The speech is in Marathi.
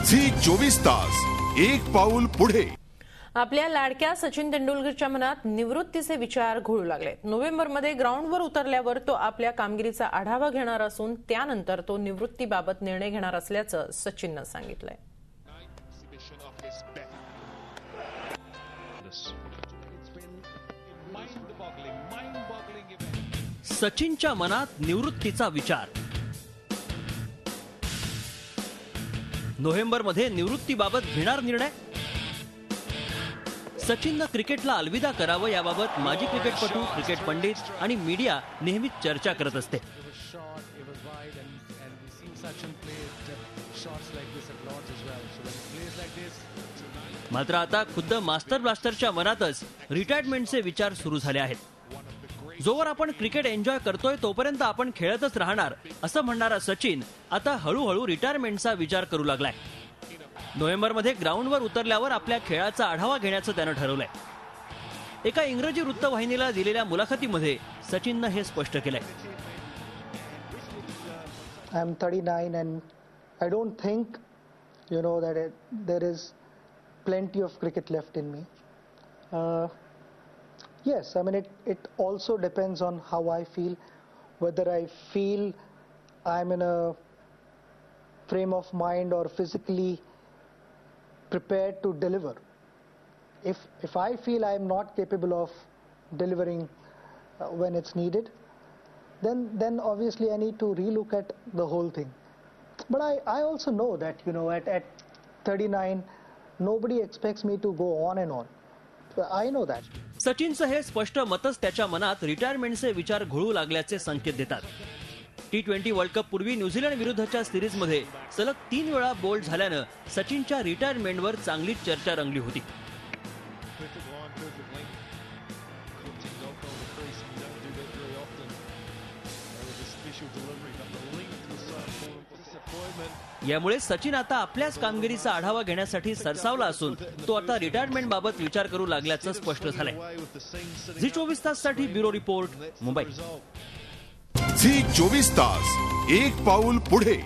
झी 24 तास एक पाऊल पुढे। आपल्या लाडक्या सचिन तेंडुलकरच्या मनात निवृत्तीचे विचार घोळू लागले। नोव्हेंबरमध्ये ग्राउंडवर उतरल्यावर तो आपल्या कामगिरीचा आढावा घेणार असून त्यानंतर तो निवृत्तीबाबत निर्णय घेणार असल्याचं सचिनने सांगितलंय। सचिनच्या मनात निवृत्तीचा विचार। नोव्हेंबरमध्ये निवृत्तीबाबत घेणार निर्णय। सचिनने क्रिकेटला अलविदा करावं याबाबत माजी क्रिकेटपटू, क्रिकेट पंडित आणि मीडिया नेहमीच चर्चा करत असते। मात्र आता खुद्द मास्टर ब्लास्टरच्या मनातच रिटायरमेंटचे विचार सुरू झाले आहेत। जोवर आपण क्रिकेट एन्जॉय करतोय तोपर्यंत आपण खेळतच राहणार असं म्हणणारा सचिन आता हळूहळू रिटायरमेंटचा विचार करू लागलाय। नोव्हेंबरमध्ये ग्राउंडवर उतरल्यावर आपल्या खेळाचा आढावा घेण्याचं त्यानं ठरवलंय। एका इंग्रजी वृत्तवाहिनीला दिलेल्या मुलाखतीमध्ये सचिनने हे स्पष्ट केलंय। I am 39 and I don't think that there is plenty of cricket left in me. Yes, I mean it also depends on how I feel, whether I feel I'm in a frame of mind or physically prepared to deliver. If I feel I'm not capable of delivering when it's needed, then obviously I need to relook at the whole thing. But I also know that at 39 nobody expects me to go on and on. I know that. सचिनचं हे स्पष्ट मतच त्याच्या मनात रिटायरमेंटचे विचार घोळू लागल्याचे संकेत देतात। T20 वर्ल्ड कप पूर्वी न्यूझीलंड विरुद्धच्या सिरीजमध्ये सलग 3 वेळा बोल्ड झाल्यानं सचिनच्या रिटायरमेंटवर चांगलीच चर्चा रंगली होती। यामुळे सचिन आता आपल्याच कामगिरीचा आढावा घेण्यासाठी सरसावला असून तो आता रिटायरमेंट बाबत विचार करू लागल्याचं स्पष्ट झालंय। झी 24 ताससाठी ब्युरो रिपोर्ट, मुंबई। झी 24 तास एक पाऊल पुढे।